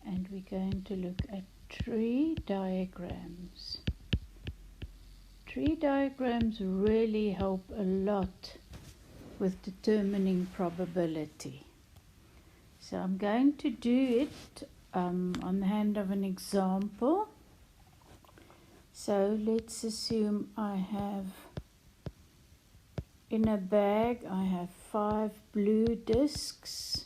and we're going to look at tree diagrams. Tree diagrams really help a lot with determining probability. So I'm going to do it on the hand of an example. So let's assume I have, in a bag, I have 5 blue discs,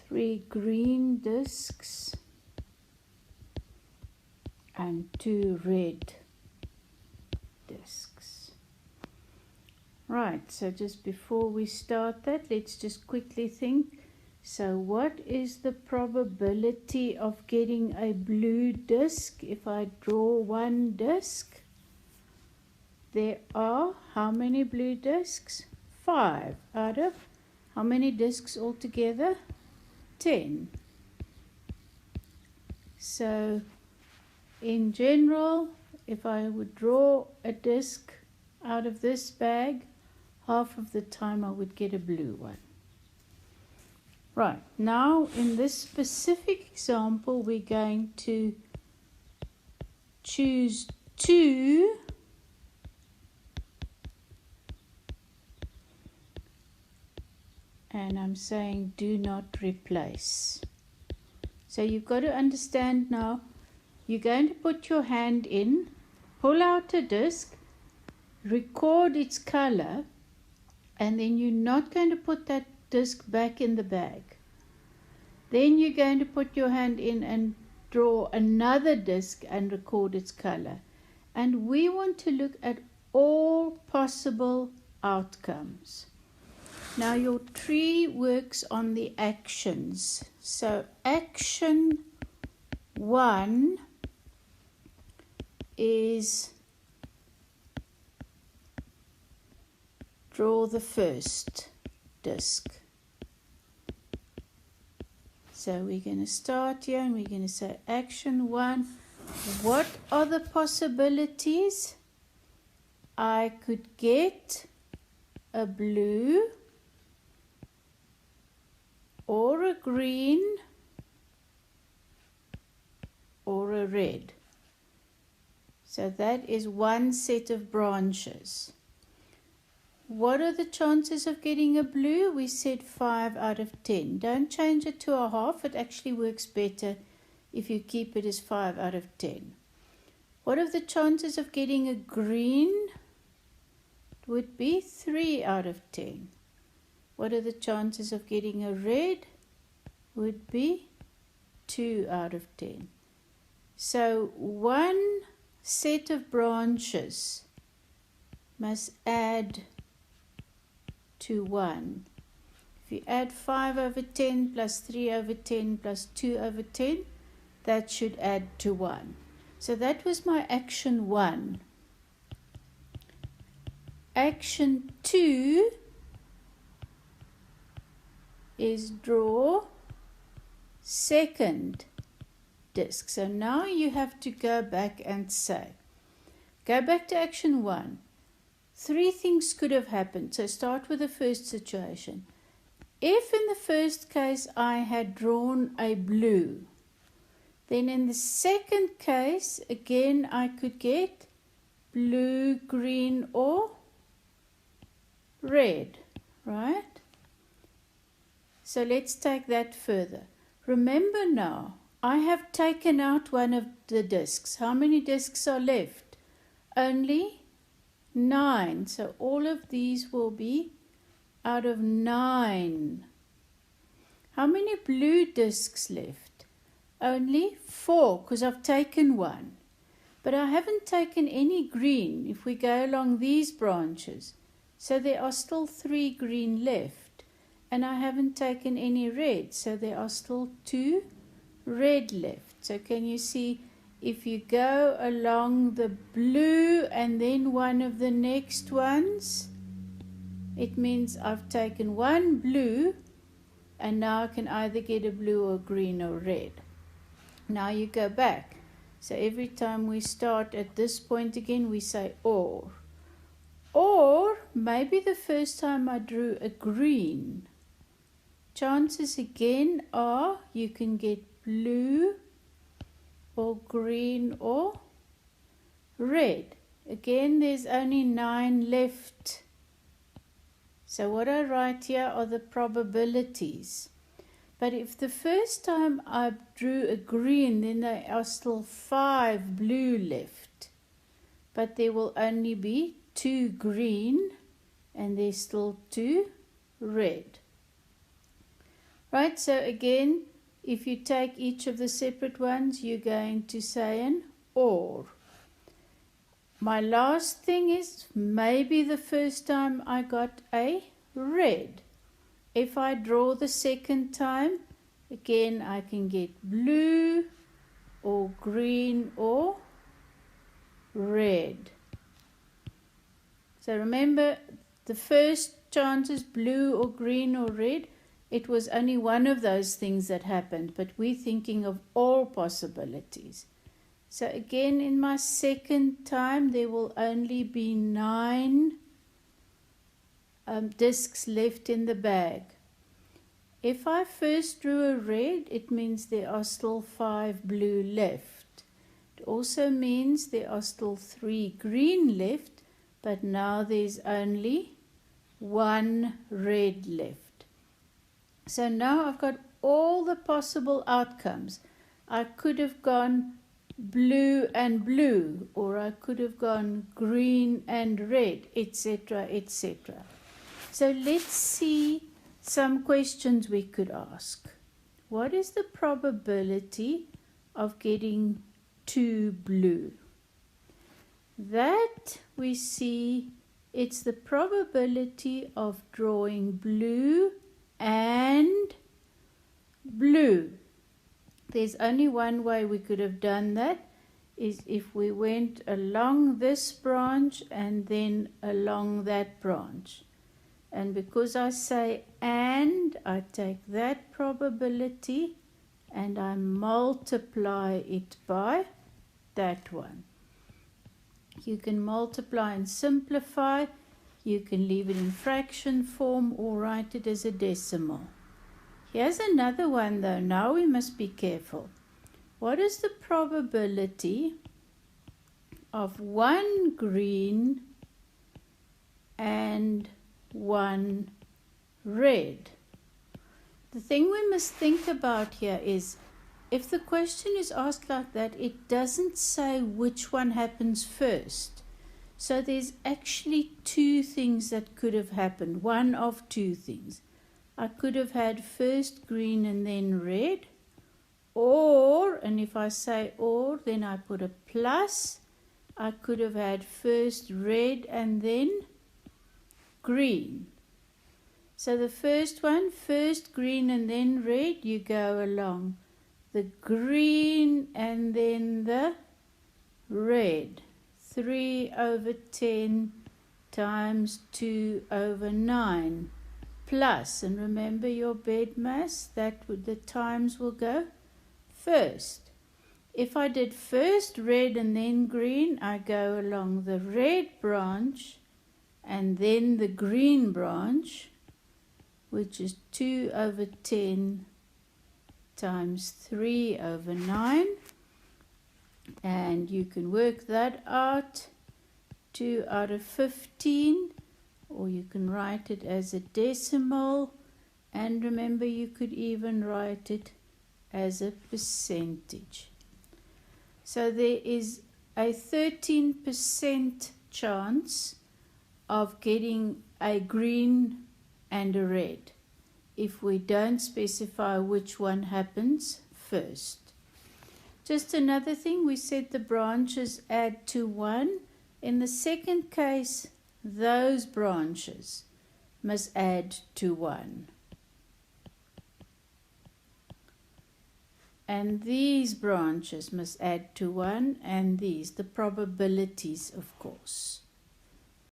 3 green discs, and 2 red discs. Right, so just before we start that, let's just quickly think. So what is the probability of getting a blue disc if I draw one disc? There are how many blue discs? 5 out of how many discs altogether? 10. So in general, if I would draw a disc out of this bag, half of the time I would get a blue one. Right, now in this specific example, we're going to choose 2 and I'm saying do not replace. So you've got to understand now, you're going to put your hand in, pull out a disc, record its color, and then you're not going to put that disc back in the bag. Then you're going to put your hand in and draw another disc and record its color. And we want to look at all possible outcomes. Now your tree works on the actions. So action 1 is draw the first disc. So we're going to start here and we're going to say action 1. What are the possibilities? I could get a blue or a green or a red. So that is one set of branches. What are the chances of getting a blue? We said 5 out of 10. Don't change it to a half. It actually works better if you keep it as 5 out of 10. What are the chances of getting a green? It would be 3 out of 10. What are the chances of getting a red? Would be 2 out of 10. So one set of branches must add to 1. If you add 5 over 10 plus 3 over 10 plus 2 over 10, that should add to 1. So that was my action 1. Action 2 is draw second disc. So now you have to go back and say, go back to action 1. 3 things could have happened. So start with the first situation. If in the first case I had drawn a blue, then in the second case, again, I could get blue, green, or red, right? So let's take that further. Remember now, I have taken out one of the discs. How many discs are left? Only 9. So all of these will be out of 9. How many blue discs left? Only 4, because I've taken one. But I haven't taken any green if we go along these branches. So there are still 3 green left. And I haven't taken any red. So there are still 2 red left. So can you see, if you go along the blue and then one of the next ones, it means I've taken one blue and now I can either get a blue or green or red. Now you go back. So every time we start at this point again, we say or. Or maybe the first time I drew a green. chances again are you can get blue or green or red. Again, there's only 9 left. So what I write here are the probabilities. But if the first time I drew a green, then there are still 5 blue left. But there will only be 2 green and there's still 2 red. Right, so again, if you take each of the separate ones, you're going to say an OR. My last thing is maybe the first time I got a red. If I draw the second time, again I can get blue or green or red. So remember, the first chance is blue or green or red. It was only one of those things that happened, but we're thinking of all possibilities. So again, in my second time, there will only be 9 discs left in the bag. If I first drew a red, it means there are still 5 blue left. It also means there are still 3 green left, but now there's only 1 red left. So now I've got all the possible outcomes. I could have gone blue and blue, or I could have gone green and red, etc., etc. So let's see some questions we could ask. What is the probability of getting 2 blue? That we see it's the probability of drawing blue and blue. There's only one way we could have done that, is if we went along this branch and then along that branch. And because I say and, I take that probability and I multiply it by that one. You can multiply and simplify. You can leave it in fraction form or write it as a decimal. Here's another one though. Now we must be careful. What is the probability of 1 green and 1 red? The thing we must think about here is, if the question is asked like that, it doesn't say which one happens first. So there's actually 2 things that could have happened, one of 2 things. I could have had first green and then red, or, and if I say or, then I put a plus, I could have had first red and then green. So the first one, first green and then red, you go along the green and then the red. 3/10 times 2/9 plus, and remember your bed mass, the times will go first. If I did first red and then green, I go along the red branch and then the green branch, which is 2/10 times 3/9. And you can work that out, 2/15, or you can write it as a decimal. And remember, you could even write it as a percentage. So there is a 13% chance of getting a green and a red if we don't specify which one happens first. Just another thing, we said the branches add to 1. In the second case, those branches must add to 1. And these branches must add to 1, and these, the probabilities, of course.